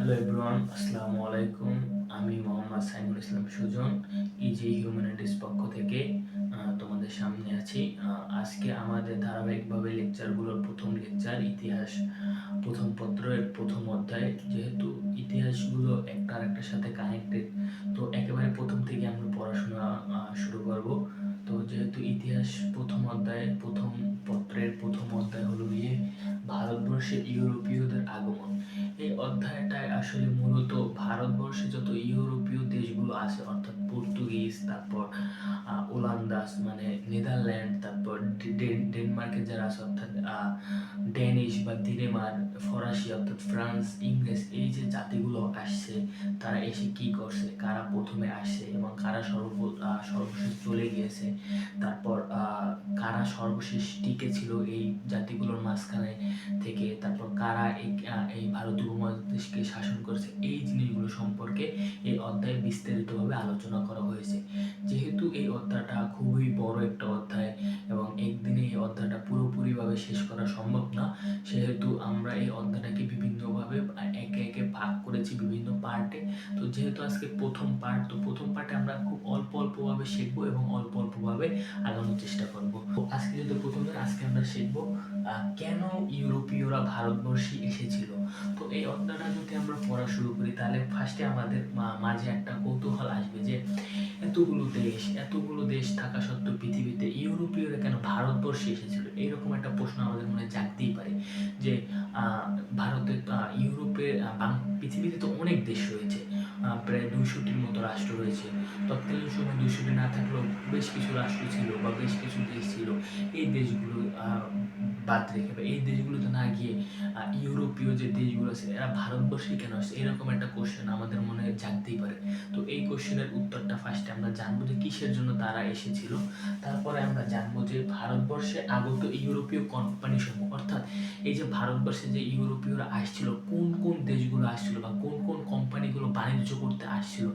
Hello everyone, আসসালামু আলাইকুম। আমি মোহাম্মদ সাইমুল ইসলাম সুজন, ইজি হিউম্যানিটিস পক্ষ থেকে তোমাদের সামনে আছি। আজকে আমাদের ধারাবাহিকভাবে লেকচারগুলোর প্রথম লেকচার ইতিহাস প্রথম পত্রের প্রথম অধ্যায়। যেহেতু ইতিহাসগুলো একটা আরেকটার সাথে কানেক্টেড, তো একেবারে প্রথম থেকে আমরা পড়াশোনা শুরু করব। তো যেহেতু ইতিহাস প্রথম অধ্যায়, প্রথম পত্রের প্রথম অধ্যায় হলো গিয়ে ভারতবর্ষে ইউরোপীয়দের আগমন। এই অধ্যায়টায় আসলে মূলত ভারতবর্ষে যত ইউরোপীয় দেশগুলো আছে, অর্থাৎ পর্তুগিজ, তারপর ওলান্দাস মানে নেদারল্যান্ড, তারপর ডেনমার্কের যারা আছে অর্থাৎ ড্যানিশ বা দিনেমার, ফরাসি অর্থাৎ ফ্রান্স, ইংরেজ, এই যে জাতিগুলো আসছে, তারা এসে কি করছে, কারা প্রথমে আসছে এবং কারা সর্বশেষ চলে গিয়েছে, তারপর কারা সর্বশেষ টিকে ছিল এই জাতিগুলোর মাঝখানে থেকে, তারপর কারা এই ভারতীয় উপমহাদেশকে শাসন করেছে, এই জিনিসগুলো সম্পর্কে এই অধ্যায়ে বিস্তারিতভাবে আলোচনা করা হয়েছে। যেহেতু এই অধ্যায়টা খুবই বড় একটা অধ্যায় এবং একদিনে এই অধ্যায়টা পুরোপুরিভাবে শেষ করা সম্ভব না, সেহেতু আমরা এই অধ্যায়টাকে বিভিন্নভাবে একে একে ভাগ করেছি বিভিন্ন পার্টে। তো যেহেতু আজকে প্রথম পার্ট, তো প্রথম পার্টে আমরা খুব অল্প অল্পভাবে শিখবো এবং অল্প অল্পভাবে আগানোর চেষ্টা করবো। আজকে যেহেতু প্রথমে আজকে আমরা শিখবো কেন ইউরোপীয়রা ভারতবর্ষে এসেছিল। তো এই অধ্যায়টা যদি আমরা পড়া শুরু করি, তাহলে ফার্স্টে আমাদের মাঝে একটা কৌতূহল আসবে যে এতগুলো দেশ থাকা সত্ত্বেও পৃথিবীতে ইউরোপীয়রা কেন ভারতবর্ষে এসেছিল। এইরকম একটা প্রশ্ন আমাদের মনে জাগতেই পারে যে ভারতের ইউরোপের পৃথিবীতে তো অনেক দেশ রয়েছে, প্রায় 200টির মতো রাষ্ট্র রয়েছে। তৎকালীন সময় 200টি না থাকলেও বেশ কিছু রাষ্ট্র ছিল বা বেশ কিছু দেশ ছিল। এই দেশগুলো বাদ রেখে বা এই দেশগুলোতে না গিয়ে ইউরোপীয় যে দেশগুলো আছে এরা ভারতবর্ষে কেন আসছে, এরকম একটা কোশ্চেন আমাদের মনে জাগতেই পারে। তো এই কোশ্চেনের উত্তরটা ফার্স্টে আমরা জানবো যে কিসের জন্য তারা এসেছিল। তারপরে আমরা জানবো যে ভারতবর্ষে আগত ইউরোপীয় কোম্পানি সমূহ, অর্থাৎ এই যে ভারতবর্ষে যে ইউরোপীয়রা আসছিল, কোন কোন দেশগুলো আসছিল বা কোন কোন কোম্পানিগুলো বাণিজ্য করতে আসছিল,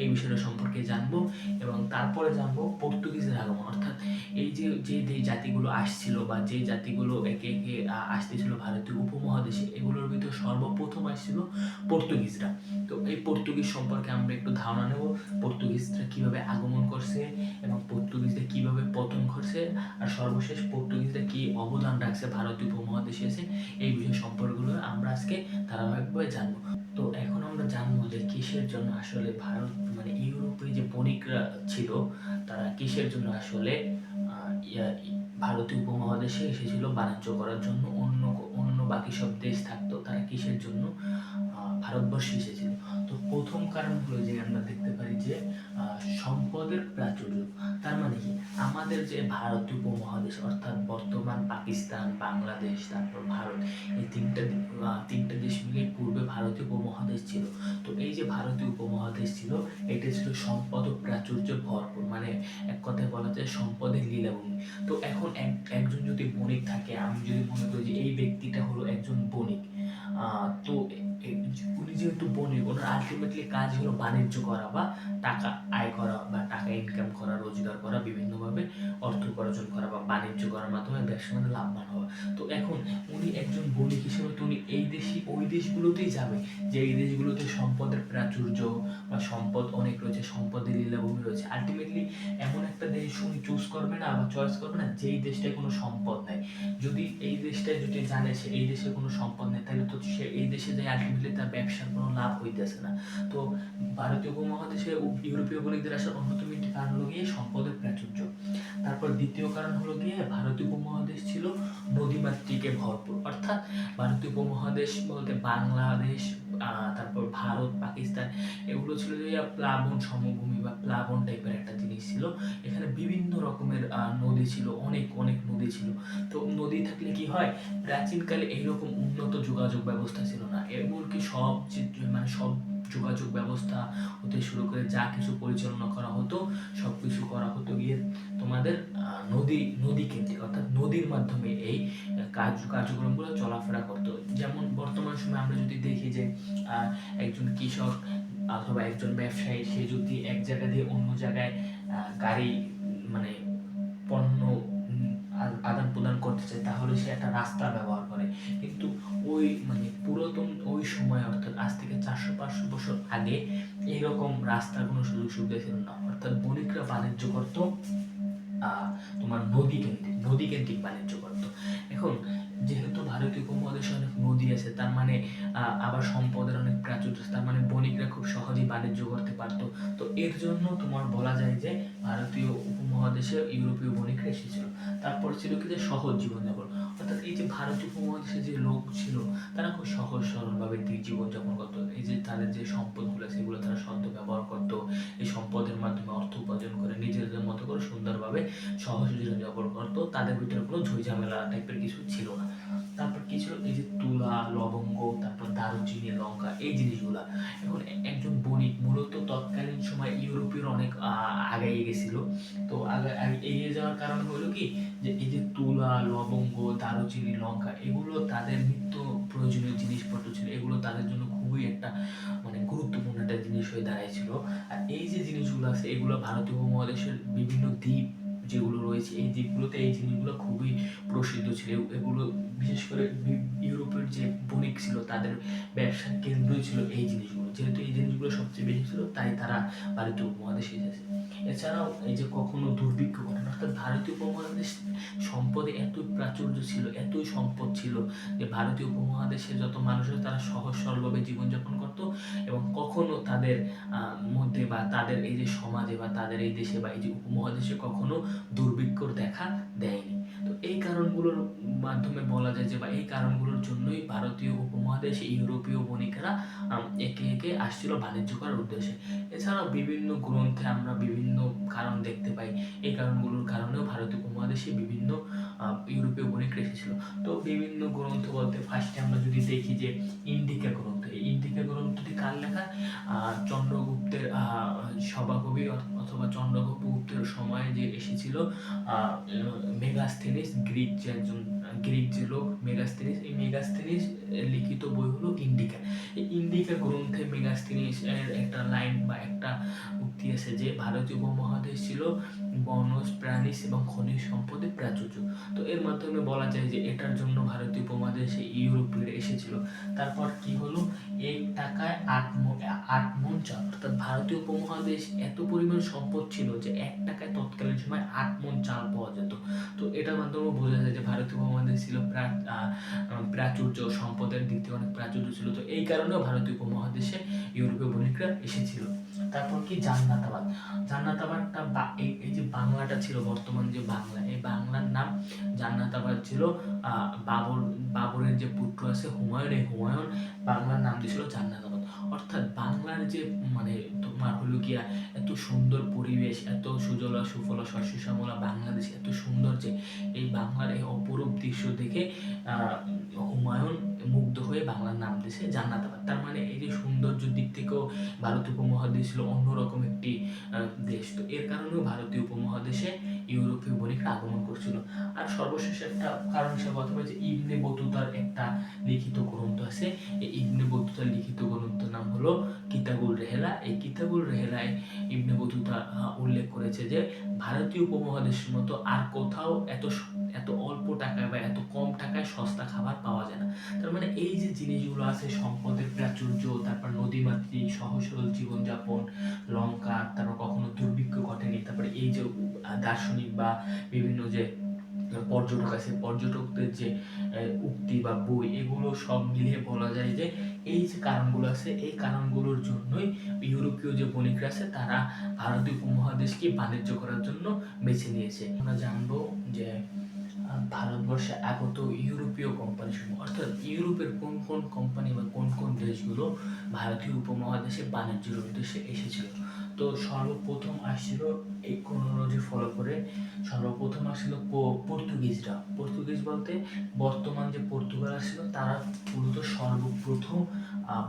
এই বিষয়টা সম্পর্কে জানবো। এবং তারপরে জানবো পর্তুগিজের আগমন, অর্থাৎ এই যে যে জাতিগুলো আসছিল বা যে জাতিগুলো একে একে আসতেছিল ভারতীয় উপমহাদেশে, এগুলোর ভিতর সর্বপ্রথম আসছিল পর্তুগিজরা। তো এই পর্তুগিজ সম্পর্কে আমরা একটু ধারণা নেব, পর্তুগিজরা কিভাবে আগমন করছে এবং পর্তুগিজরা কিভাবে পতন ঘটছে, আর সর্বশেষ পর্তুগিজরা কি অবদান রাখছে ভারতীয় উপমহাদেশে এসে, এই বিষয় সম্পর্কগুলো আমরা আজকে ধারাবাহিকভাবে জানবো। তো এখন আমরা জানবো যে কিসের জন্য আসলে ভারত মানে ইউরোপে যে বণিকরা ছিল, তারা কিসের জন্য আসলে ভারতীয় উপমহাদেশে এসেছিল বাণিজ্য করার জন্য। অন্য অন্য বাকি সব দেশ থাকতো, তারা কিসের জন্য ভারতবর্ষে এসেছিল। তো প্রথম কারণ হলো যে আমরা দেখতে পারি যে সম্পদের প্রাচুর্য। তার মানে কি, আমাদের যে ভারতীয় উপমহাদেশ অর্থাৎ বর্তমান পাকিস্তান, বাংলাদেশ, তারপর ভারত, এই তিনটা দেশ মিলে পূর্বে ভারতীয় উপমহাদেশ ছিল। তো এই যে ভারতীয় উপমহাদেশ ছিল, এটা ছিল সম্পদ ও প্রাচুর্য ভরপুর, মানে এক কথায় বলা যায় সম্পদের লীলাভূমি। তো এখন একজন যদি বণিক থাকে, আমি যদি মনে করি যে এই ব্যক্তিটা হলো একজন বণিক, তো উনি যেহেতু বণিক, ওনার আলটিমেটলি কাজ হলো বাণিজ্য করা বা টাকা আয় করা বা টাকা ইনকাম করা, রোজগার করা, বিভিন্নভাবে অর্থ উপার্জন করা বা বাণিজ্য করার মাধ্যমে ব্যবসা মানে লাভবান হওয়া। তো এখন উনি একজন বণিক হিসেবে তো উনি এই দেশই ওই দেশগুলোতেই যাবে যে এই দেশগুলোতে সম্পদের প্রাচুর্য বা সম্পদ অনেক রয়েছে, সম্পদের লীলাভূমি রয়েছে। আলটিমেটলি এমন একটা দেশ উনি চুজ করবে না বা চয়েস করবে না যেই দেশটায় কোনো সম্পদ নেই। যদি এই দেশটায় যদি জানে সে এই দেশে কোনো সম্পদ নেই, তাহলে তো সে এই দেশে যায় আলটিমেটলি তার ব্যবসার কোনো লাভ হইতেছে না। তো ভারতীয় উপমহাদেশে ইউরোপীয় বণিকদের আসার অন্যতম একটি কারণ হলো গিয়ে সম্পদের প্রাচুর্য। তারপর দ্বিতীয় কারণ হলো গিয়ে ভারতীয় উপমহাদেশ ছিল নদীমাতৃকে ভরপুর, অর্থাৎ ভারতীয় উপমহাদেশ বলতে বাংলাদেশ, তারপর ভারত, পাকিস্তান, এগুলো ছিল যে প্লাবন সমভূমি বা প্লাবন টাইপের একটা জিনিস ছিল। এখানে বিভিন্ন রকমের নদী ছিল, অনেক অনেক নদী ছিল। তো নদী থাকলে কি হয়, প্রাচীনকালে এইরকম উন্নত যোগাযোগ ব্যবস্থা ছিল না, এমনকি মানে সব যোগাযোগ ব্যবস্থা হতে শুরু করে যা কিছু পরিচালনা করা হতো, সব কিছু করা হতো গিয়ে তোমাদের নদী কেন্দ্রিক, অর্থাৎ নদীর মাধ্যমে এই কার্যক্রমগুলো চলাফেরা করতো। যেমন বর্তমান সময় আমরা যদি দেখি যে একজন কৃষক অথবা একজন ব্যবসায়ী, সে যদি এক জায়গা দিয়ে অন্য জায়গায় গাড়ি মানে পণ্য আদান প্রদান করতে চায়, তাহলে সে একটা রাস্তা ব্যবহার করে। কিন্তু ওই মানে পুরাতন ওই সময় অর্থাৎ আজ থেকে 400-500 বছর আগে এইরকম রাস্তার কোনো সুযোগ সুবিধা ছিল না। অর্থাৎ বণিকরা বাণিজ্য করতো তোমার নদী কেন্দ্রিক বাণিজ্য করতো। এখন যেহেতু ভারতীয় উপমহাদেশে অনেক নদী আছে, তার মানে আবার সম্পদের অনেক প্রাচুর্য, তার মানে বণিকরা খুব সহজেই বাণিজ্য করতে পারতো। তো এর জন্য তোমার বলা যায় যে ভারতীয় উপমহাদেশে ইউরোপীয় বণিকরা এসেছিল। তারপর ছিল কি যে সহজ জীবনযাপন, অর্থাৎ এই যে ভারতীয় উপমহাদেশে যে লোক ছিল তারা খুব সহজ সরলভাবে জীবনযাপন করতো। এই যে তাদের যে সম্পদগুলো সেগুলো তারা সদ্য ব্যবহার করতো, এই সম্পদের মাধ্যমে অর্থ উপার্জন করে নিজেদের মতো করে সুন্দরভাবে সহজ জীবনযাপন করতো। তাদের ভিতরে কোনো ঝামেলা টাইপের কিছু ছিল না। তারপর কি ছিল, এই যে তুলা, লবঙ্গ, তারপর দারুচিনি, লঙ্কা, এই জিনিসগুলা। এখন একজন বণিক মূলত তৎকালীন সময় ইউরোপীয় অনেক আগাইয়ে গেছিল। তো এগিয়ে যাওয়ার কারণ হলো কি যে এই যে তুলা, লবঙ্গ, দারুচিনি, লঙ্কা এগুলো তাদের নিত্য প্রয়োজনীয় জিনিসপত্র ছিল। এগুলো তাদের জন্য খুবই একটা মানে গুরুত্বপূর্ণ একটা জিনিস হয়ে দাঁড়াইছিল। আর এই যে জিনিসগুলো আছে এগুলো ভারতীয় উপমহাদেশের বিভিন্ন দ্বীপ যেগুলো রয়েছে এই দ্বীপগুলোতে এই জিনিসগুলো খুবই প্রসিদ্ধ ছিল। এগুলো বিশেষ করে ইউরোপের যে বণিক ছিল তাদের ব্যবসার কেন্দ্রই ছিল এই জিনিসগুলো। যেহেতু এই জিনিসগুলো সবচেয়ে বেশি ছিল তাই তারা ভারতীয় উপমহাদেশে এসেছে। এছাড়াও এই যে কখনো দুর্ভিক্ষ ঘটে, অর্থাৎ ভারতীয় উপমহাদেশ সম্পদে এতই প্রাচুর্য ছিল, এতই সম্পদ ছিল যে ভারতীয় উপমহাদেশে যত মানুষ আছে তারা সহজ সরলভাবে জীবনযাপন করত এবং কখনো তাদের মধ্যে বা তাদের এই যে সমাজে বা তাদের এই দেশে বা এই যে উপমহাদেশে কখনো দুর্ভিক্ষর দেখা দেয়নি। তো এই কারণগুলোর মাধ্যমে বলা যায় যে বা এই কারণগুলোর জন্যই ভারতীয় উপমহাদেশে ইউরোপীয় বণিকেরা একে একে আসছিল বাণিজ্য করার উদ্দেশ্যে। এছাড়াও বিভিন্ন গ্রন্থে আমরা বিভিন্ন কারণ দেখতে পাই। এই কারণগুলোর কারণেও ভারতীয় উপমহাদেশে বিভিন্ন ইউরোপীয় বণিকরা এসেছিল। তো বিভিন্ন গ্রন্থ বলতে ফার্স্টে আমরা যদি দেখি যে ইন্ডিকা গ্রন্থ, এই ইন্ডিকা গ্রন্থটি কার লেখা? চন্দ্রগুপ্তের সভাকবি অথবা চন্দ্রগুপ্তের সময়ে যে এসেছিল মেগাস্থেনিস, গ্রিক যে লোক মেগাস্থেনিস, এই মেগাস্থেনিস লিখিত বই হলো ইন্ডিকা। এই ইন্ডিকা গ্রন্থে মেগাস্থেনিস এর একটা লাইন বা একটা উক্তি আছে যে ভারতীয় উপমহাদেশ ছিল বনজ, প্রাণী এবং খনিজ সম্পদে প্রাচুর্য। তো এর মাধ্যমে বলা যায় যে এটার জন্য ভারতীয় উপমহাদেশে ইউরোপীয় এসেছিল। তারপর কি হলো, 1 টাকায় 8 মণ চাল, অর্থাৎ ভারতীয় উপমহাদেশ এত পরিমাণ সম্পদ ছিল যে 1 টাকায় তৎকালীন সময় 8 মণ চাল পাওয়া যেত। তো এটার মাধ্যমে বোঝা যায় যে ভারতীয় উপমহাদেশ ছিল প্রাচুর্য, সম্পদের দিক থেকে অনেক প্রাচুর্য ছিল। তো এই কারণেও ভারতীয় উপমহাদেশে ইউরোপীয় বণিকরা এসেছিল। তারপর কি জান্নাতাবাদটা এই যে বাংলাটা ছিল, বর্তমান যে বাংলা, এই বাংলার নাম জান্নাতাবাদ ছিল। বাবরের যে পুত্র আছে হুমায়ুন, এই হুমায়ুন বাংলার নাম দিয়েছিল জান্নাতাবাদ। অর্থাৎ বাংলার যে মানে তোমার হলো গিয়া এত সুন্দর পরিবেশ, এত সুজলা সুফলা শস্য শ্যামলা বাংলাদেশ এত সুন্দর যে এই বাংলার এই অপরূপ দৃশ্য দেখে হুমায়ুন মুগ্ধ হয়ে বাংলার নাম দিয়েছে জান্নাতাবাদ। তার মানে এই যে সৌন্দর্যের দিক থেকেও ভারতীয় উপমহাদেশ ছিল অন্যরকম একটি দেশ। তো এর কারণেও ভারতীয় উপমহাদেশে ইউরোপীয় বণিকরা আগমন করছিল। আর সর্বশেষ একটা কারণ হিসেবে বলতে পারি যে ইবনে বতুতার একটা লিখিত গ্রন্থ আছে। এই ইবনে বতুতার লিখিত গ্রন্থের নাম হলো কিতাবুল রেহলা। এই কিতাবুল রেহলায় ইবনে বতুতা উল্লেখ করেছে যে ভারতীয় উপমহাদেশের মতো আর কোথাও এত অল্প টাকায় বা এত কম টাকায় সস্তা খাবার পাওয়া যায় না। তার মানে এই যে জিনিসগুলো আছে, সম্পদের প্রাচুর্য, তারপর নদীমাতৃক সহজ সরল জীবনযাপন, লঙ্কা, তারপর কখনো দুর্ভিক্ষ ঘটেনি, তারপরে এই যে দার্শনিক বা বিভিন্ন যে পর্যটক আছে, পর্যটকদের যে উক্তি বা বই, এগুলো সব মিলিয়ে বলা যায় যে এই যে কারণগুলো আছে এই কারণগুলোর জন্যই ইউরোপীয় যে বণিকরা আছে তারা ভারতীয় উপমহাদেশকে বাণিজ্য করার জন্য বেছে নিয়েছে। আমরা জানবো যে ভারতবর্ষে আগত ইউরোপীয় কোম্পানি সমূহ, অর্থাৎ ইউরোপের কোন কোন কোম্পানি বা কোন কোন দেশগুলো ভারতীয় উপমহাদেশে বাণিজ্যের উদ্দেশ্যে এসেছিল। তো সর্বপ্রথম আসছিল, এই ক্রোনোলজি ফলো করে সর্বপ্রথম আসছিল পর্তুগিজরা। পর্তুগিজ বলতে বর্তমান যে পর্তুগাল আসছিল তারা মূলত সর্বপ্রথম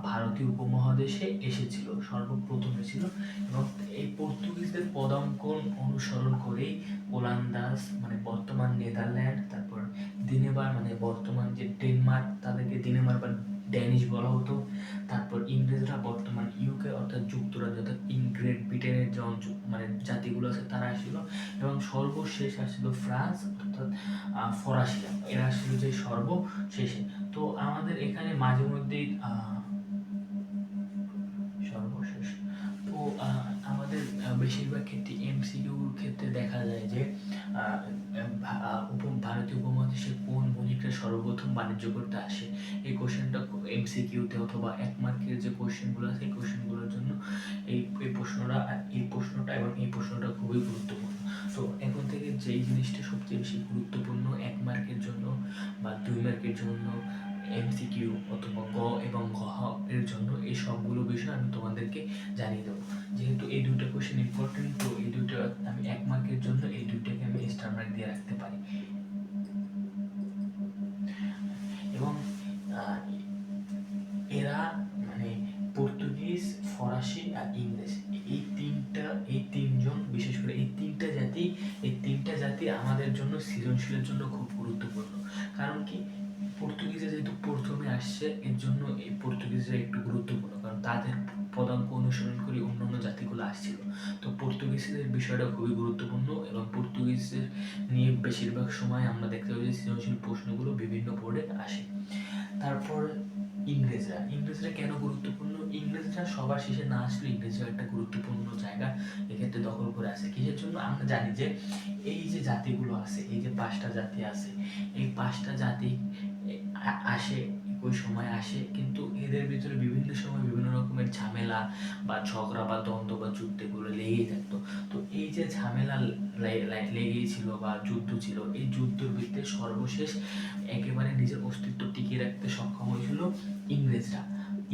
ভারতীয় উপমহাদেশে এসেছিল, সর্বপ্রথম এসেছিল। এবং এই পর্তুগিজদের পদাঙ্কন অনুসরণ করেই ওলান্দাস মানে বর্তমান নেদারল্যান্ড, তারপর দিনেবার মানে বর্তমান যে ডেনমার্ক, তাদেরকে দিনেমার বা ড্যানিশ বলা হতো। তারপর ইংরেজরা বর্তমান ইউকে অর্থাৎ যুক্তরাজ্য অর্থাৎ গ্রেট ব্রিটেনের যে মানে জাতিগুলো আছে তারা আসছিল। এবং সর্বশেষ আসছিল ফ্রান্স অর্থাৎ ফরাসিরা, এরা আসছিল যে সর্বশেষে। তো আমাদের এখানে মাঝে মধ্যেই সর্বশেষ তো আমাদের বেশিরভাগ ক্ষেত্রে এমসিকিউর ক্ষেত্রে দেখা যায় যে ভারতীয় উপমহাদেশে কোন বণিকরা সর্বপ্রথম বাণিজ্য করতে আসে, এই কোশ্চেনটা এমসিকিউতে অথবা 1 মার্কের যে কোশ্চেনগুলো আছে এই কোশ্চেনগুলোর জন্য এই প্রশ্নটা এবং এই প্রশ্নটা খুবই গুরুত্বপূর্ণ। তো এখন থেকে যেই জিনিসটা সবচেয়ে বেশি গুরুত্বপূর্ণ 1 মার্কের জন্য বা 2 মার্কের জন্য, এমসিকিউ অথবা গ এবং ঘ এর জন্য এই সবগুলো বিষয় আমি তোমাদেরকে জানিয়ে দেবো। যেহেতু এই দুটো কোশ্চেন ইম্পর্টেন্ট, তো এই দুটো আমি 1 মার্কের জন্য এই দুটোকে আমি স্টার মার্ক দিয়ে রাখতে পারি। এবং এরা মানে পর্তুগিজ, ফরাসি আর ইংরেজ, এই তিনজন, বিশেষ করে এই তিনটা জাতি আমাদের জন্য সৃজনশীলের জন্য খুব গুরুত্বপূর্ণ। কারণ কি, পর্তুগিজরা যেহেতু প্রথমে আসছে এর জন্য এই পর্তুগিজরা একটু গুরুত্বপূর্ণ, কারণ তাদের পদাঙ্ক অনুসরণ করে অন্যান্য জাতিগুলো আসছিল। তো পর্তুগিজদের বিষয়টা খুবই গুরুত্বপূর্ণ এবং পর্তুগিজদের নিয়ে বেশিরভাগ সময় আমরা দেখতে পাই যে সৃজনশীল প্রশ্নগুলো বিভিন্ন বোর্ডে আসে। তারপর ইংরেজরা কেন গুরুত্বপূর্ণ? ইংরেজরা সবার শেষে না আসলে ইংরেজরা একটা গুরুত্বপূর্ণ জায়গা এক্ষেত্রে দখল করে আছে। কিসের জন্য? আমরা জানি যে এই যে জাতিগুলো আছে, এই যে 5টা জাতি আছে, এই 5টা জাতি আসে, একই সময় আসে, কিন্তু এদের ভিতরে বিভিন্ন সময় বিভিন্ন রকমের ঝামেলা বা ঝগড়া বা দ্বন্দ্ব বা যুদ্ধ এগুলো লেগেই থাকতো। তো এই যে ঝামেলা লেগেই ছিল বা যুদ্ধ ছিল, এই যুদ্ধের ভিত্তিতে সর্বশেষ একেবারে নিজের অস্তিত্ব টিকিয়ে রাখতে সক্ষম হয়েছিল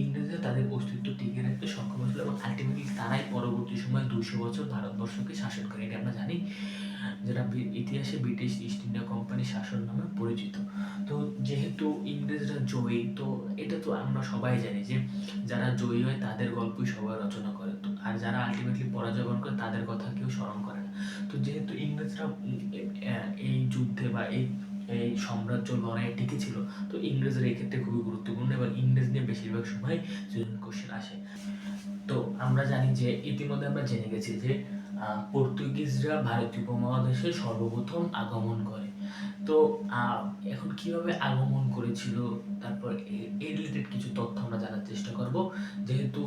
ইংরেজরা তাদের অস্তিত্ব টিকিয়ে রাখতে সক্ষম হয়েছিল এবং আলটিমেটলি তারাই পরবর্তী সময় 200 বছর ভারতবর্ষকে শাসন করে। এটা আমরা জানি, যেটা ইতিহাসে ব্রিটিশ ইস্ট ইন্ডিয়া কোম্পানি শাসন নামে পরিচিত। তো যেহেতু ইংরেজরা জয়ী, তো এটা তো আমরা সবাই জানি যে যারা জয়ী হয় তাদের গল্পই সবাই রচনা করে, তো আর যারা আলটিমেটলি পরাজয় বরণ করে তাদের কথা কেউ স্মরণ করে না। তো যেহেতু ইংরেজরা এই যুদ্ধে বা এই সাম্রাজ্য লড়াইয়ে টিকেছিল, তো ইংরেজরা এক্ষেত্রে খুবই গুরুত্বপূর্ণ এবং ইংরেজ নিয়ে বেশিরভাগ সময় কোশ্চেন আসে। তো আমরা জানি যে ইতিমধ্যে আমরা জেনে গেছি যে পর্তুগিজরা ভারতীয় উপমহাদেশে সর্বপ্রথম আগমন করে। তো এখন কিভাবে আগমন করেছিল, তারপর এই রিলেটেড কিছু তথ্য আমরা জানার চেষ্টা করব। যেহেতু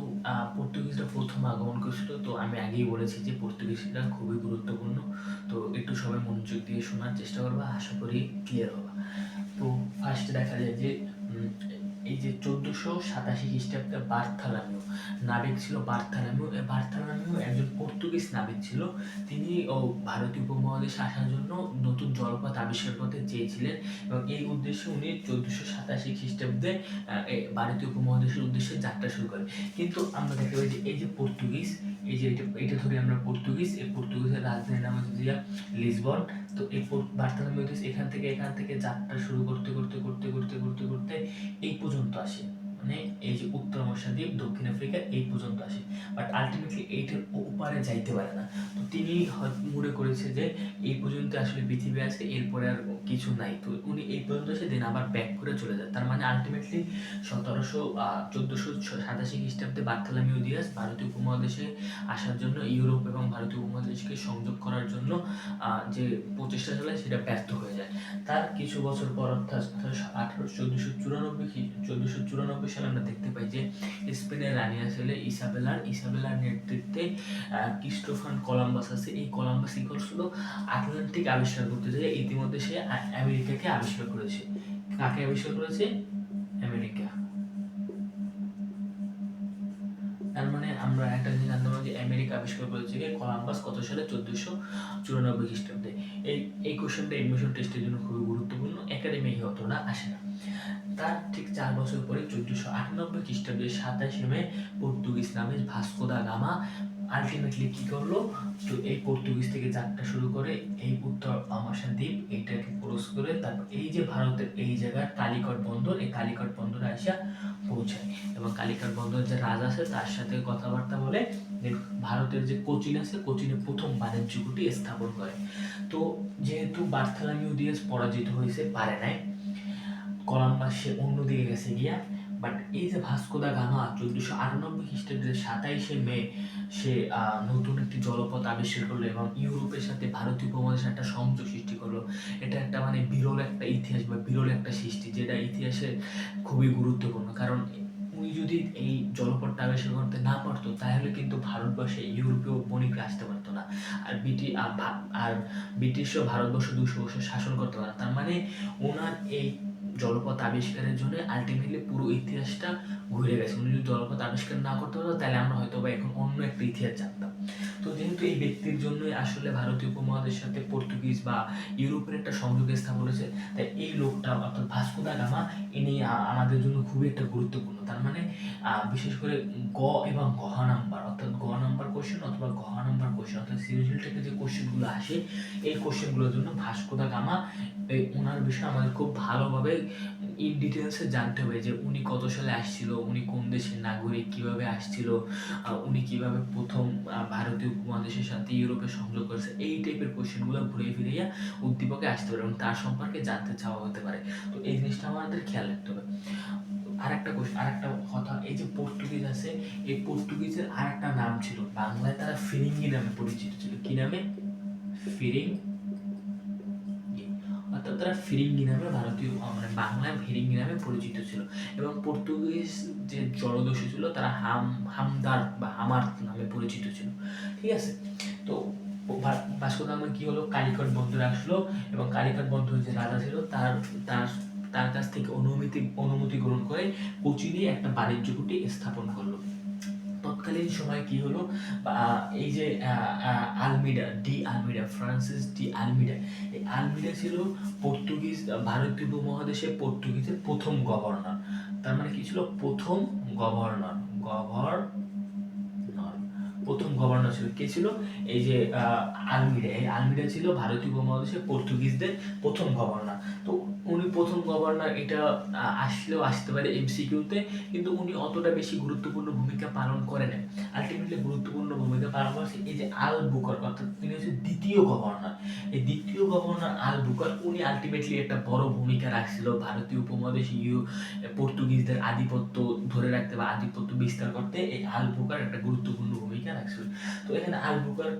পর্তুগিজরা প্রথম আগমন করেছিল, তো আমি আগেই বলেছি যে পর্তুগিজরা খুবই গুরুত্বপূর্ণ। তো একটু সবাই মনোযোগ দিয়ে শোনার চেষ্টা করবো, আশা করি ক্লিয়ার হবে। তো ফার্স্টে দেখা যায় যে এই যে 1487 খ্রিস্টাব্দে বার্থালামিও নাবিক ছিল। বার্থালামিও একজন পর্তুগিজ নাবিক ছিল। তিনি ভারতীয় উপমহাদেশে আসার জন্য নতুন জলপথ আবিষ্কার করতে চেয়েছিলেন এবং এই উদ্দেশ্যে উনি 1487 খ্রিস্টাব্দে ভারতীয় উপমহাদেশের উদ্দেশ্যে যাত্রা শুরু করেন। কিন্তু আমরা দেখতে পাই যে এই যে পর্তুগিজ, এই যে এটা ধরে আমরা পর্তুগিজ, এই পর্তুগিজের রাজধানীর নাম হচ্ছে লিসবন। তো এই বার্তালামিও এখান থেকে যাত্রা শুরু করতে এই পর্যন্ত আসে, মানে এই যে উত্তর মহাদ্বীপ দক্ষিণ আফ্রিকা এই পর্যন্ত আসে, বাট আলটিমেটলি এইটার ওপারে যাইতে পারে না। তো তিনি মনে করেছে যে এই পর্যন্ত আসলে পৃথিবী আছে, এরপরে আর কিছু নাই। তো উনি এই পর্যন্ত এসে দিন আবার ব্যাক করে চলে যায়। তার মানে আলটিমেটলি 1487 খ্রিস্টাব্দে বার্থোলোমিউ দিয়াস ভারতীয় উপমহাদেশে আসার জন্য, ইউরোপ এবং ভারতীয় উপমহাদেশকে সংযোগ করার জন্য যে প্রচেষ্টা চালায় সেটা ব্যর্থ হয়ে যায়। তার কিছু বছর পর অর্থাৎ 1494 সালে আমরা দেখতে পাই যে স্পেনের রানী আসলে ইসাবেলার নেতৃত্বে ক্রিস্টোফার কলম্বাস আছে। এই কলম্বাস কি করছিল? আটলান্টিক আবিষ্কার করতে যায়। ইতিমধ্যে সে আমেরিকাকে আবিষ্কার করেছে। কাকে আবিষ্কার করেছে? আমেরিকা। তার মানে আমরা একটা জিনিস জানতে পারি যে আমেরিকা আবিষ্কার করেছে কলম্বাস কত সালে? 1494 খ্রিস্টাব্দে। এই কোশ্চেনটা এডমিশন টেস্টের জন্য খুবই গুরুত্বপূর্ণ, একাডেমি অতটা আসে না। তার ঠিক 4 বছর পরে 1498 খ্রিস্টাব্দে 27 মে পর্তুগিজ নামে ভাস্কো দা গামা আলটিমেটলি কি করলো? তো এই পর্তুগিজ থেকে যাত্রা শুরু করে এই উত্তর মহাদ্বীপ এইটাকে ক্রস করে তারপর এই যে ভারতের এই জায়গার কালিকট বন্দর, এই কালিকট বন্দরে আসা পৌঁছায় এবং কালিকট বন্দরের যে রাজা আছে তার সাথে কথাবার্তা বলে ভারতের যে কোচিন আছে, কোচিনে প্রথম বাণিজ্য ঘাঁটি স্থাপন করে। তো যেহেতু বার্থোলোমিউ দিয়াস পরাজিত হয়েছে, পারে নাই, কলম্বাস সে অন্যদিকে গেছে গিয়া বাট এই যে ভাস্কো দা গামা 1498 খ্রিস্টাব্দে 27শে মে সে নতুন একটি জলপথ আবিষ্কার করলো এবং ইউরোপের সাথে ভারতীয় উপমহাদেশের একটা সংযোগ সৃষ্টি করলো। এটা একটা মানে বিরল একটা ইতিহাস বা বিরল একটা সৃষ্টি, যেটা ইতিহাসে খুবই গুরুত্বপূর্ণ। কারণ উনি যদি এই জলপথটা আবিষ্কার করতে না পারতো তাহলে কিন্তু ভারতবর্ষে ইউরোপীয় বণিকরা আসতে পারতো না, আর ব্রিটিশও ভারতবর্ষ 200 বছর শাসন করতে পারে। তার মানে ওনার এই জলপথ আবিষ্কারের জন্য আলটিমেটলি পুরো ইতিহাসটা ঘুরে গেছে। উনি যদি জলপথ আবিষ্কার না করতে পারতো তাহলে আমরা হয়তো বা এখন অন্য একটা ইতিহাস জানতাম। তো যেহেতু এই ব্যক্তির জন্যই আসলে ভারতীয় উপমহাদেশের সাথে পর্তুগিজ বা ইউরোপের একটা সংযোগ স্থাপন হয়েছে, তাই এই লোকটা অর্থাৎ ভাস্কো দা গামা ইনি আমাদের জন্য খুবই একটা গুরুত্বপূর্ণ। তার মানে বিশেষ করে গ এবং ঘ নাম্বার, অর্থাৎ গ নাম্বার কোশ্চেন অথবা ঘ নাম্বার কোশ্চেন, অর্থাৎ সিরিয়াল থেকে যে কোশ্চেনগুলো আসে এই কোশ্চেনগুলোর জন্য ভাস্কো দা গামা ওনার বিষয়ে আমাদের খুব ভালোভাবে ইন ডিটেলসে জানতে হবে যে উনি কত সালে আসছিল, উনি কোন দেশের নাগরিক, কিভাবে আসছিল, উনি কিভাবে প্রথম ভারতীয় উপমহাদেশের সাথে ইউরোপের সংযোগ করেছে। এই টাইপের কোশ্চেনগুলো ঘুরে ফিরিয়ে উদ্দীপকে আসতে পারে এবং তার সম্পর্কে জানতে চাওয়া হতে পারে। তো এই জিনিসটা আমাদের খেয়াল রাখতে হবে। আরেকটা কথা, এই যে পর্তুগিজ আছে, এই পর্তুগিজের আরেকটা নাম ছিল, বাংলায় তারা ফিরিঙ্গি নামে পরিচিত ছিল। কি নামে? ফিরিঙ্গি। অর্থাৎ তারা ফিরিঙ্গি নামে ভারতীয় মানে বাংলায় ফিরিঙ্গি নামে পরিচিত ছিল। এবং পর্তুগিজ যে জলদস্যু ছিল তারা হামদার বা হামার নামে পরিচিত ছিল। ঠিক আছে। তো ভাস্কো দা গামা কি হলো, কালিকট বন্দরে আসলো এবং কালিকট বন্দরের যে রাজা ছিল তার তার তার কাছ থেকে অনুমতি গ্রহণ করে কোচিনে একটা বাণিজ্য কুটি স্থাপন করলো। তৎকালীন সময় কি হলো, এই যে আলমিডা, ফ্রান্সিস ডি আলমিডা, এই আলমিডা ছিল পর্তুগিজ ভারতীয় উপমহাদেশে পর্তুগিজের প্রথম গভর্নর। তার মানে কি ছিল? প্রথম গভর্নর প্রথম গভর্নর ছিল। কে ছিল? এই যে আলমিডা। এই আলমিডা ছিল ভারতীয় উপমহাদেশে পর্তুগিজদের প্রথম গভর্নর। তো উনি প্রথম গভর্নর, এটা আসলেও আসতে পারে এমসিকিউতে, কিন্তু উনি অতটা বেশি গুরুত্বপূর্ণ ভূমিকা পালন করেন। আলটিমেটলি গুরুত্বপূর্ণ ভূমিকা পালন করেছে এই যে আলবুকার, অর্থাৎ তিনি হচ্ছে দ্বিতীয় গভর্নর। এই দ্বিতীয় গভর্নর আলবুকার, উনি আলটিমেটলি একটা বড় ভূমিকা রাখছিল ভারতীয় উপমহাদেশে পর্তুগিজদের আধিপত্য ধরে রাখতে বা আধিপত্য বিস্তার করতে। এই আলবুকার একটা গুরুত্বপূর্ণ ভূমিকা রাখছিল। তো এখানে আলবুকার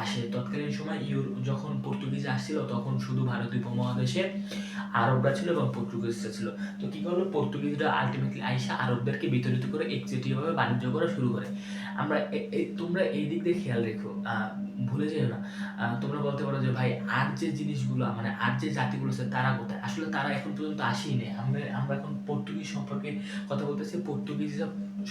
আসে তৎকালীন সময় যখন পর্তুগিজ আসছিল তখন শুধু ভারতীয় উপমহাদেশে আরবরা ছিল এবং পর্তুগিজরা ছিল। তো কি করলো, পর্তুগিজরা আলটিমেটলি আইসা আরবদেরকে বিতাড়িত করে একচেটিয়াভাবে বাণিজ্য করা শুরু করে। আমরা তোমরা এই দিক দিয়ে খেয়াল রেখো, ভুলে যেও না। তোমরা বলতে পারো যে ভাই আর যে জিনিসগুলো মানে আর যে জাতিগুলো আছে তারা কোথায়? আসলে তারা এখন পর্যন্ত আসেই নেই। আমরা এখন পর্তুগিজ সম্পর্কে কথা বলতেছি, পর্তুগিজ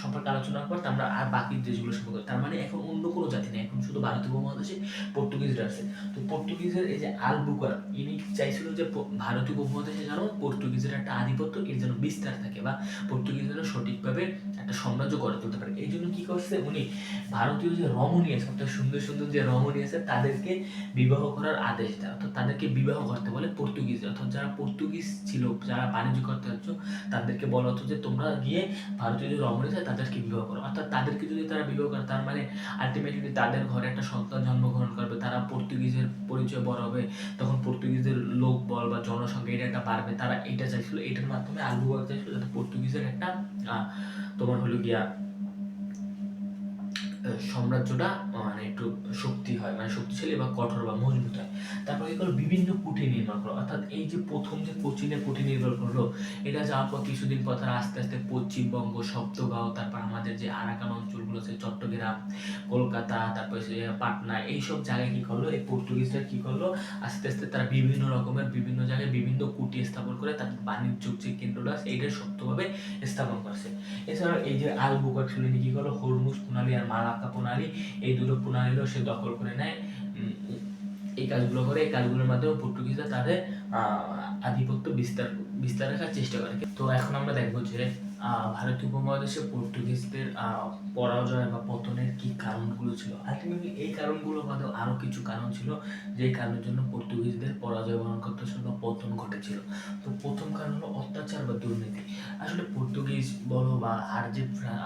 সম্পর্কে আলোচনা করতে আমরা আর বাকি দেশগুলো সম্পর্কে, তার মানে এখন অন্য কোনো জাতি নেই, এখন শুধু ভারতীয় উপমহাদেশে পর্তুগিজরা আছে। তো পর্তুগিজের এই যে আলবুকার, ইনি চাইছিল যে ভারতীয় উপমহাদেশে যেন পর্তুগিজের একটা আধিপত্য এর যেন বিস্তার থাকে বা পর্তুগিজরা সঠিকভাবে একটা সাম্রাজ্য গড়ে তুলতে পারে। এই জন্য কি করছে উনি, ভারতীয় যে রমণী আছে, অর্থাৎ সুন্দর সুন্দর যে রমণী আছে তাদেরকে বিবাহ করার আদেশ দেয়, অর্থাৎ তাদেরকে বিবাহ করতে বলে পর্তুগিজ, অর্থাৎ যারা পর্তুগিজ ছিল, যারা বাণিজ্য করতে যাচ্ছ তাদেরকে বলা হতো যে তোমরা গিয়ে ভারতীয় যে রমণী আছে তাদেরকে বিবাহ করো। অর্থাৎ তাদেরকে যদি তারা বিবাহ করে তার মানে আলটিমেটলি তাদের ঘরে একটা সন্তান জন্মগ্রহণ করবে, তারা পর্তুগিজের পরিচয় বড় হবে, তখন পর্তুগিজের লোক বল বা জনসংখ্যা এটা একটা বাড়বে। তারা এটা চাইছিল, এটার মাধ্যমে আলবুকার চাইছিল যাতে পর্তুগিজের একটা তোমার হলো গিয়া সাম্রাজ্যটা মানে একটু শক্তি হয়, মানে শক্তিশালী বা কঠোর বা মজবুত হয়। তারপর কি করলো, বিভিন্ন কুঠি নির্মাণ করলো। অর্থাৎ এই যে প্রথম যে কোচিনে কুঠি নির্মাণ করলো, এটা যাওয়ার পর কিছুদিন পর তারা আস্তে আস্তে পশ্চিমবঙ্গ, সপ্তগাঁও, তারপর আমাদের যে আরাকান অঞ্চলগুলো আছে, চট্টগ্রাম, কলকাতা, তারপর পাটনা, এইসব জায়গায় কি করলো, এই পর্তুগিজরা কি করলো, আস্তে আস্তে তারা বিভিন্ন রকমের বিভিন্ন জায়গায় বিভিন্ন কুটি স্থাপন করে তার বাণিজ্যিক যে কেন্দ্রটা আছে এটা শক্তভাবে স্থাপন করছে। এছাড়াও এই যে আলবুকার ছিল কি করলো, হরমুজ প্রণালী আর মালাক্কা প্রণালী, এই দুটো প্রণালীও সে দখল করে নেয়। এই কাজগুলো করে, এই কাজগুলোর মাধ্যমে পর্তুগিজরা তাদের আধিপত্য বিস্তার রাখার চেষ্টা করে। তো এখন আমরা দেখবো যে ভারতীয় উপমহাদেশে পর্তুগিজদের পরাজয় বা পতনের কি কারণগুলো ছিল। আলটিমেটলি এই কারণগুলো বাদেও আরও কিছু কারণ ছিল যে কারণের জন্য পর্তুগিজদের পরাজয় বরণ করতে হচ্ছিল বা পতন ঘটেছিল। তো প্রথম কারণ হলো অত্যাচার বা দুর্নীতি। আসলে পর্তুগিজ বলো বা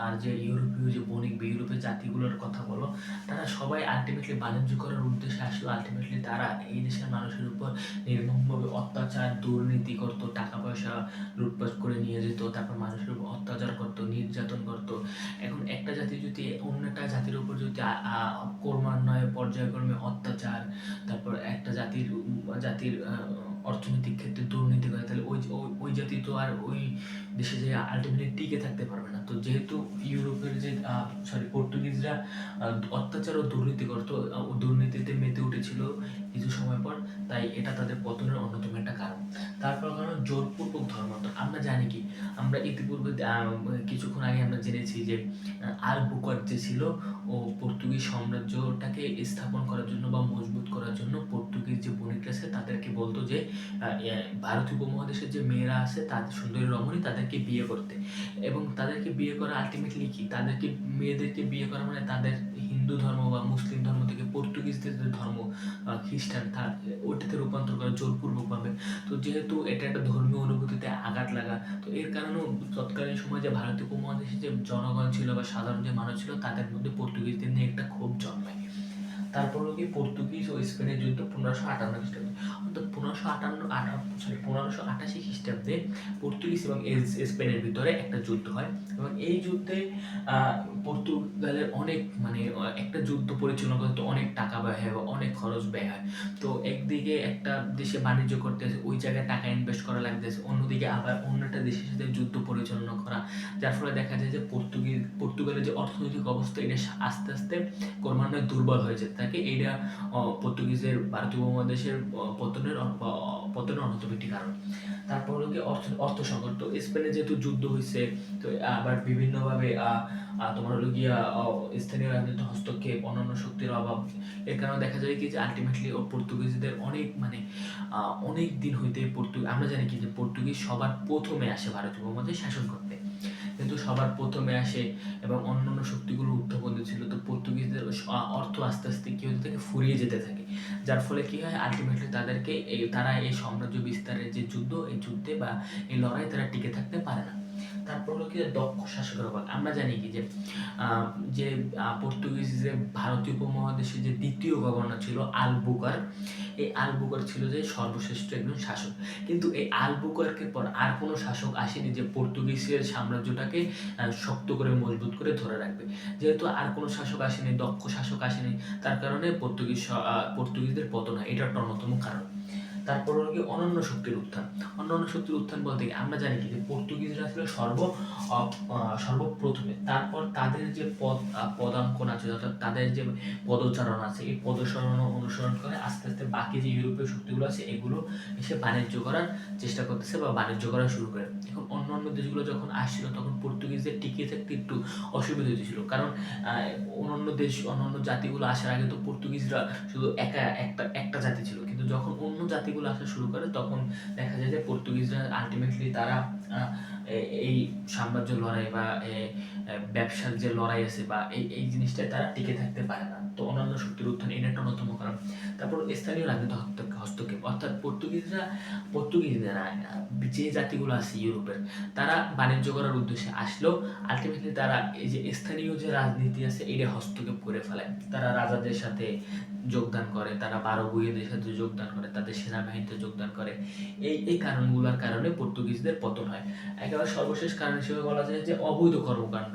আর যে ইউরোপীয় যে বণিক বা ইউরোপের জাতিগুলোর কথা বলো, তারা সবাই আলটিমেটলি বাণিজ্য করার উদ্দেশ্যে আসলো। আলটিমেটলি তারা এই দেশের মানুষের উপর নির্মমভাবে অত্যাচার দুর্নীতি করতো, টাকা পয়সা লুটপাট করে নিয়ে যেত, তারপর মানুষের উপর অত্যাচার করতো, নির্যাতন করতো। এখন একটা জাতি যদি অন্য একটা জাতির উপর যদি ক্রমান্বয়ে পর্যায়ক্রমে অত্যাচার, তারপর একটা জাতির অর্থনৈতিক ক্ষেত্রে দুর্নীতি করে, তাহলে ওই জাতি তো আর ওই দেশে যে আলটিমেটলি টিকে থাকতে পারবে না। তো যেহেতু ইউরোপের যে পর্তুগিজরা অত্যাচার ও দুর্নীতি করতো, দুর্নীতিতে মেতে উঠেছিল কিছু সময় পর, তাই এটা তাদের পতনের অন্যতম একটা কারণ। তারপর কারণ জোরপূর্বক ধর্মান্তর। আমরা জানি কি, আমরা ইতিপূর্বে কিছুক্ষণ আগে আমরা জেনেছি যে আলবুকার যে ছিল, ও পর্তুগিজ সাম্রাজ্যটাকে স্থাপন করার জন্য বা মজবুত করার জন্য পর্তুগিজ যে বণিকরা আছে তাদেরকে বলতো যে ভারতীয় উপমহাদেশের যে মেয়েরা আছে তাদের সুন্দরী রমণী তাদেরকে বিয়ে করতে, এবং তাদেরকে বিয়ে করা আলটিমেটলি কি, মেয়েদেরকে বিয়ে করা মানে তাদের হিন্দু ধর্ম বা মুসলিম ধর্ম থেকে পর্তুগিজদের যে ধর্ম খ্রিস্টান ওটাতে রূপান্তর করা জোরপূর্বকভাবে। তো যেহেতু এটা একটা ধর্মীয় অনুভূতিতে আঘাত লাগা, তো এর কারণেও তৎকালীন সময় যে ভারতীয় উপমহাদেশে যে জনগণ ছিল বা সাধারণ যে মানুষ ছিল তাদের মধ্যে পর্তুগিজদের নিয়ে একটা ক্ষোভ জন্মায়। তারপর হলো কি পর্তুগিজ ও স্পেনের যুদ্ধ 1558 খ্রিস্টাব্দে, অর্থাৎ 1588 খ্রিস্টাব্দে পর্তুগিজ এবং স্পেনের ভিতরে একটা যুদ্ধ হয়, এবং এই যুদ্ধে পর্তুগালের অনেক একটা যুদ্ধ পরিচালনা করতে অনেক টাকা ব্যয় হয় বা অনেক খরচ ব্যয় হয়। তো একদিকে একটা দেশে বাণিজ্য করতেছে, ওই জায়গায় টাকা ইনভেস্ট করা লাগতেছে, অন্যদিকে আবার অন্য একটা দেশের সাথে যুদ্ধ পরিচালনা করা, যার ফলে দেখা যায় যে পর্তুগালের যে অর্থনৈতিক অবস্থা এটা আস্তে আস্তে ক্রমান্বয়ে দুর্বল হয়ে যেতে থাকে। এইটা পর্তুগিজের ভারতীয় উপমহাদেশের পতনের অন্যতম একটি কারণ। তারপর হলো কি অর্থ সংকট। তো স্পেনে যেহেতু যুদ্ধ হয়েছে, তো আবার বিভিন্নভাবে তোমার হলো গিয়া স্থানীয় রাজনৈতিক হস্তক্ষেপ, অন্যান্য শক্তির অভাব, এর কারণে দেখা যায় কি যে আলটিমেটলি পর্তুগিজদের অনেক দিন হইতে আমরা জানি কি যে পর্তুগিজ সবার প্রথমে আসে ভারতীয় উপমহাদেশে শাসন করতে, কিন্তু সবার প্রথমে আসে এবং অন্যান্য শক্তিগুলো ঊর্ধ্বপদে ছিল। তো পর্তুগিজদের অর্থ আস্তে আস্তে কি হতে থাকে, ফুরিয়ে যেতে থাকে, যার ফলে কি হয় আলটিমেটলি তারা এই সাম্রাজ্য বিস্তারের যে যুদ্ধ, এই যুদ্ধে বা এই লড়াই তারা টিকে থাকতে পারে না। তারপর হলো কি দক্ষ শাসকের অভাব। আমরা জানি কি যে পর্তুগিজদের ভারতীয় উপমহাদেশে যে দ্বিতীয় গভর্নর ছিল আলবুকার, এই আলবুকার ছিল যে সর্বশ্রেষ্ঠ একজন শাসক, কিন্তু এই আলবুকারকে পর আর কোনো শাসক আসেনি যে পর্তুগিজের সাম্রাজ্যটাকে শক্ত করে মজবুত করে ধরে রাখবে। যেহেতু আর কোনো শাসক আসেনি, দক্ষ শাসক আসেনি, তার কারণে পর্তুগিজদের পতন হয়, এটা একটা অন্যতম কারণ। তারপর হলো কি অনন্য শক্তির উত্থান বলতে কি আমরা জানি কি যে পর্তুগিজরা ছিল সর্বপ্রথমে, তারপর তাদের যে পদাঙ্কন আছে, অর্থাৎ তাদের যে পদচারণ আছে, এই পদচারণ অনুসরণ করে আস্তে আস্তে বাকি যে ইউরোপীয় শক্তিগুলো আছে এগুলো এসে বাণিজ্য করার চেষ্টা করতেছে বা বাণিজ্য করা শুরু করে। এখন অন্যান্য দেশগুলো যখন আসছিল তখন পর্তুগিজদের টিকে থাকতে একটু অসুবিধা হয়েছিল, কারণ অন্যান্য জাতিগুলো আসার আগে তো পর্তুগিজরা শুধু একটা জাতি ছিল, কিন্তু যখন অন্য জাতিগুলো আসা শুরু করে তখন দেখা যায় যে পর্তুগিজরা আলটিমেটলি তারা এই সাম্রাজ্য লড়াই বা ব্যবসার যে লড়াই আছে বা এই জিনিসটায় তারা টিকে থাকতে পারে না। তো অন্যান্য শক্তির উত্থান এটা একটা অন্যতম কারণ। তারপর স্থানীয় রাজনৈতিক হস্তক্ষেপ, অর্থাৎ পর্তুগিজরা যে জাতিগুলো আছে ইউরোপের, তারা বাণিজ্য করার উদ্দেশ্যে আসলেও আলটিমেটলি তারা এই যে স্থানীয় যে রাজনীতি আছে এটা হস্তক্ষেপ করে ফেলে। তারা রাজাদের সাথে যোগদান করে, তারা বারোভূইদের সাথে যোগদান করে, তাদের সেনাবাহিনীতে যোগদান করে। এই কারণগুলোর কারণে পর্তুগিজদের পতন হয়। একেবারে সর্বশেষ কারণ হিসেবে বলা যায় যে অবৈধ কর্মকাণ্ড।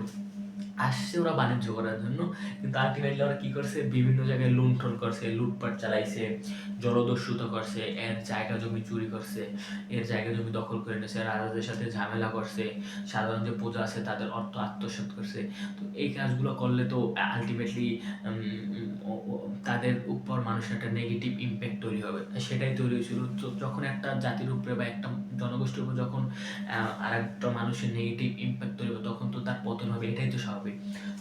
আসছে ওরা বাণিজ্য করার জন্য, কিন্তু আলটিমেটলি ওরা কি করছে, বিভিন্ন জায়গায় লুণ্ঠন করছে, লুটপাট চালাইছে, জলদস্যুতা করছে, এর জায়গা জমি চুরি করছে, এর জায়গা জমি দখল করে নিয়েছে, রাজাদের সাথে ঝামেলা করছে, সাধারণ যে প্রজা আছে তাদের অর্থ আত্মসাৎ করছে। তো এই কাজগুলো করলে তো আলটিমেটলি তাদের উপর মানুষের একটা নেগেটিভ ইম্প্যাক্ট তৈরি হবে, সেটাই তৈরি হয়েছিল। যখন একটা জাতির উপরে বা একটা জনগোষ্ঠীর উপর যখন আর একটা মানুষের নেগেটিভ ইম্প্যাক্ট তৈরি হবে তখন তো তার পতন হবে, এটাই তো স্বাভাবিক।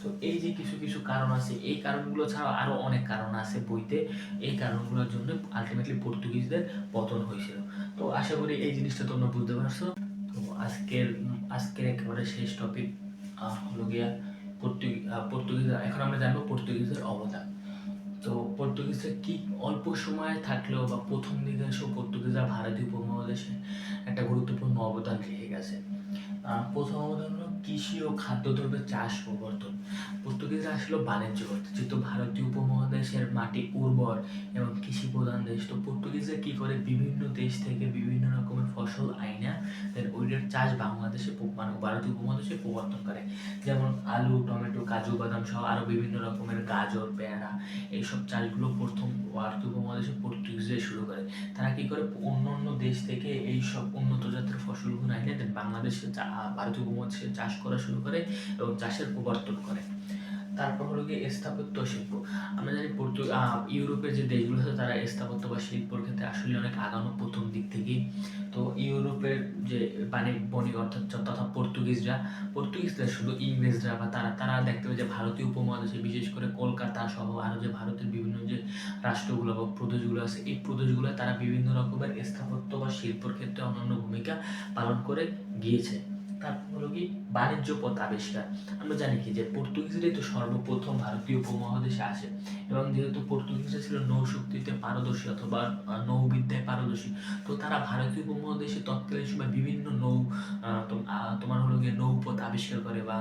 তো এই যে কিছু কিছু কারণ আছে, এই কারণগুলো ছাড়াও আরও অনেক কারণ আছে বইতে, এই কারণগুলোর জন্য আলটিমেটলি পর্তুগিজদের পতন হয়েছিল। তো আশা করি এই জিনিসটা তোমরা বুঝতে পারছো। তো আজকের একেবারে শেষ টপিক হলো গিয়া পর্তুগিজ। এখন আমরা জানবো পর্তুগিজের অবদান। তো পর্তুগিজরা কি অল্প সময়ে থাকলেও বা প্রথম দিকে এসেও পর্তুগিজরা ভারতীয় উপমহাদেশে একটা গুরুত্বপূর্ণ অবদান রেখে গেছে। প্রথম অবদান হলো কৃষি ও খাদ্যদ্রব্যের চাষ প্রবর্তন। পর্তুগিজরা আসলে বাণিজ্য করতে, যেহেতু ভারতীয় উপমহাদেশের মাটি উর্বর এবং কৃষি প্রধান দেশ, তো পর্তুগিজরা কি করে বিভিন্ন দেশ থেকে বিভিন্ন রকমের ফসল আইনা দেন ওইটার চাষ বাংলাদেশে মানে ভারতীয় উপমহাদেশে প্রবর্তন করে। যেমন আলু, টমেটো, কাজু বাদাম সহ আরো বিভিন্ন রকমের গাজর, পেয়ারা, এইসব চাষগুলো প্রথম ভারতীয় উপমহাদেশে পর্তুগিজরা শুরু করে। তারা কি করে অন্য অন্য দেশ থেকে এই সব উন্নত জাতের ফসলগুলো আইনে দেন বাংলাদেশে ভারতীয় উপমহাদেশে চাষ করা শুরু করে এবং চাষের প্রবর্তন করে। তারপর হলো গিয়ে স্থাপত্য শিল্প। আমরা জানি ইউরোপের যে দেশগুলো আছে তারা স্থাপত্য বা শিল্পর ক্ষেত্রে আসলে অনেক আগানো প্রথম দিক থেকেই। তো ইউরোপের যে বণিক অর্থাৎ তথা পর্তুগিজরা শুধু ইংরেজরা বা তারা দেখতে পাবে যে ভারতীয় উপমহাদেশে বিশেষ করে কলকাতা সহ আরো যে ভারতের বিভিন্ন যে রাষ্ট্রগুলো বা প্রদেশগুলো আছে, এই প্রদেশগুলো তারা বিভিন্ন রকমের স্থাপত্য বা শিল্পর ক্ষেত্রে অনন্য ভূমিকা পালন করে গিয়েছে। তারপর হলো কি বাণিজ্য পথ আবিষ্কার। আমরা জানি কি যে পর্তুগিজরাই তো সর্বপ্রথম ভারতীয় উপমহাদেশে আসে এবং যেহেতু পর্তুগিজরা ছিল নৌশক্তিতে পারদর্শী অথবা নৌবিদ্যায় পারদর্শী, তো তারা ভারতীয় উপমহাদেশে তৎকালীন সময় বিভিন্ন তোমার হলো গিয়ে নৌপথ আবিষ্কার করে বা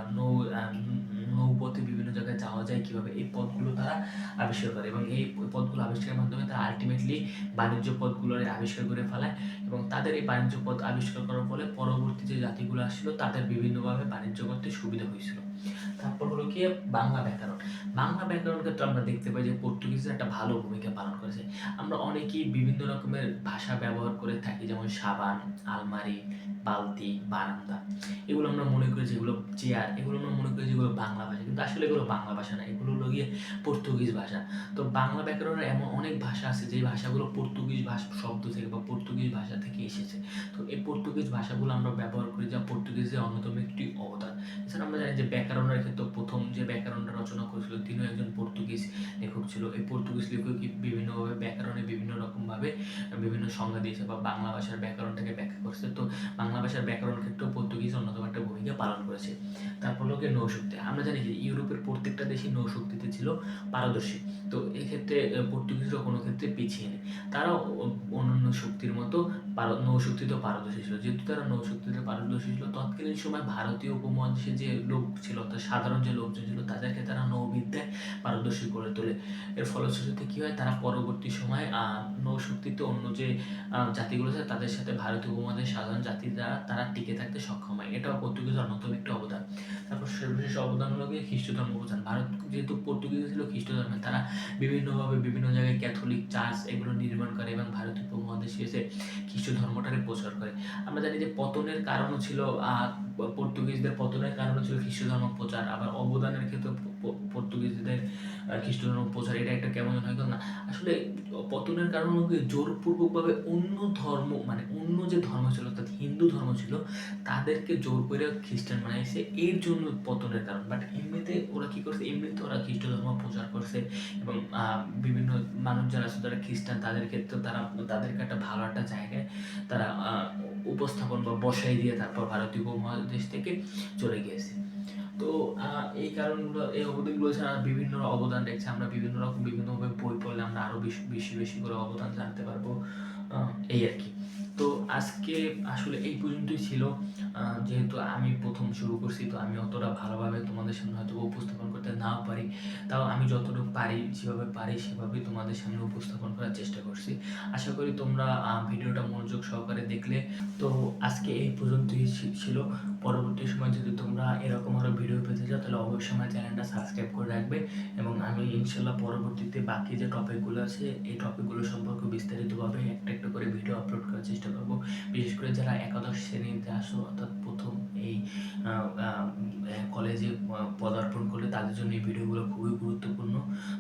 নৌপথে বিভিন্ন জায়গায় যাওয়া যায় কিভাবে, এই পথগুলো তারা আবিষ্কার করে এবং এই পথগুলো আবিষ্কারের মাধ্যমে তারা আলটিমেটলি বাণিজ্য পথগুলোর আবিষ্কার করে ফেলায় এবং তাদের এই বাণিজ্য পথ আবিষ্কার করার ফলে পরবর্তী যে জাতিগুলো আসছিল তাদের বিভিন্নভাবে বাণিজ্য করতে সুবিধা হয়েছিল। তারপর হলো কি বাংলা ব্যাকরণ। বাংলা ব্যাকরণ ক্ষেত্রে আমরা দেখতে পাই যে পর্তুগিজরা একটা ভালো ভূমিকা পালন করেছে। আমরা অনেকেই বিভিন্ন রকমের ভাষা ব্যবহার করে থাকি, যেমন সাবান, আলমারি, বালতি, বারান্দা, এগুলো আমরা মনে করি যেগুলো চেয়ার, এগুলো আমরা মনে করি যেগুলো বাংলা ভাষা, কিন্তু আসলে এগুলো বাংলা ভাষা না, এগুলো হলো গিয়ে পর্তুগিজ ভাষা। তো বাংলা ব্যাকরণের এমন অনেক ভাষা আছে যে ভাষাগুলো পর্তুগিজ ভাষা শব্দ থেকে বা পর্তুগিজ ভাষা থেকে এসেছে। তো এই পর্তুগিজ ভাষাগুলো আমরা ব্যবহার করি যা পর্তুগিজের অন্যতম একটি অবদান। এছাড়া আমরা জানি যে ব্যাকরণের ক্ষেত্রে প্রথম যে ব্যাকরণটা রচনা করেছিল তিনিও একজন পর্তুগিজ লেখক ছিল। এই পর্তুগিজ লেখকই বিভিন্নভাবে ব্যাকরণে বিভিন্ন রকমভাবে বিভিন্ন সংজ্ঞা দিয়েছে বা বাংলা ভাষার ব্যাকরণটাকে ব্যাখ্যা করছে। তো বাংলা ভাষার ব্যাকরণ ক্ষেত্রেও পর্তুগিজ অন্যতম একটা ভূমিকা পালন করেছে। তারপর লোকে নৌশক্তি। আমরা জানি যে ইউরোপের প্রত্যেকটা দেশই নৌশক্তিতে ছিল পারদর্শী। তো এক্ষেত্রে পর্তুগিজরা কোনো ক্ষেত্রে পিছিয়ে নেই, তারাও অন্যান্য শক্তির মতো নৌশক্তিতেও পারদর্শী ছিল। যেহেতু তারা নৌশক্তিতে পারদর্শী ছিল, তৎকালীন সময় ভারতীয় উপমহাদেশে যে লোক ছিল অর্থাৎ সাধারণ যে লোকজন ছিল তাদেরকে তারা নৌবিদ্যায় পারদর্শী করে তোলে। এর ফলশ্রুতিতে কি হয়, তারা পরবর্তী সময় নৌশক্তিতে অন্য যে জাতিগুলো আছে তাদের সাথে ভারতীয় উপমহাদেশের সাধারণ জাতিরা তারা টিকে থাকতে সক্ষম হয়। এটাও পর্তুগিজের অন্যতম একটি অবদান। তারপর সর্বশেষ অবদান হলো গিয়ে খ্রিস্ট ধর্ম প্রচার। ভারত যেহেতু পর্তুগিজ ছিল খ্রিস্ট ধর্মের, তারা বিভিন্নভাবে বিভিন্ন জায়গায় ক্যাথলিক চার্চ এগুলো নির্মাণ করে এবং ভারতীয় উপমহাদেশে এসে খ্রিস্ট ধর্মটাকে প্রচার করে। আমরা জানি যে পতনের কারণও ছিল পর্তুগিজদের পতনের কারণও ছিল খ্রিস্ট ধর্ম প্রচার, আবার অবদানের ক্ষেত্রে পর্তুগিজদের খ্রিস্ট ধর্ম প্রচার, এটা একটা কেমন হয়ে গেল না। আসলে পতনের কারণ জোরপূর্বকভাবে অন্য ধর্ম মানে অন্য যে ধর্ম ছিল অর্থাৎ হিন্দু ধর্ম ছিল তাদেরকে জোর করে খ্রিস্টান বানাইছে, এর জন্য পতনের কারণ। বাট এমনিতে ওরা কি করছে, এমনিতে ওরা খ্রিস্ট ধর্ম প্রচার করছে এবং বিভিন্ন মানুষ যারা আছে যারা খ্রিস্টান তাদের ক্ষেত্রে তাদেরকে একটা ভালো একটা জায়গায় তারা উপস্থাপন বা বসাই দিয়ে তারপর ভারতীয় উপমহাদেশ থেকে চলে গিয়েছে। তো এই কারণগুলো এই অবদানগুলো ছাড়া বিভিন্ন অবদান রেখেছে। আমরা বিভিন্নভাবে বই পড়লে আমরা আরো বেশি বেশি করে অবদান জানতে পারবো, এই আর কি। তো আজকে আসলে এই পর্যন্তই ছিল। যেহেতু আমি প্রথম শুরু করছি, তো আমি অতটা ভালোভাবে তোমাদের সামনে হয়তো উপস্থাপন করতে নাও পারি, তাও আমি যতটুকু পারি যেভাবে পারি সেভাবেই তোমাদের সামনে উপস্থাপন করার চেষ্টা করছি। আশা করি তোমরা ভিডিওটা মনোযোগ সহকারে দেখলে। তো আজকে এই পর্যন্তই ছিল। পরবর্তী সময় যদি তোমরা এরকম আরও ভিডিও পেতে চাও তাহলে অবশ্যই আমার চ্যানেলটা সাবস্ক্রাইব করে রাখবে এবং আমি ইনশাল্লাহ পরবর্তীতে বাকি যে টপিকগুলো আছে এই টপিকগুলো সম্পর্কে বিস্তারিতভাবে একটা একটা করে ভিডিও আপলোড করার চেষ্টা করব। বিশেষ করে যারা একাদশ শ্রেণীতে আসো অর্থাৎ প্রথম এই কলেজে পদার্পণ করলে তাদের জন্য এই ভিডিওগুলো খুবই গুরুত্বপূর্ণ।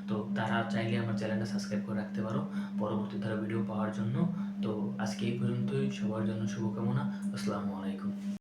তো তারা চাইলে আমার চ্যানেলটা সাবস্ক্রাইব করে রাখতে পারো পরবর্তী তারা ভিডিও পাওয়ার জন্য। তো আজকে এই পর্যন্তই, সবার জন্য শুভকামনা। আসসালামু আলাইকুম।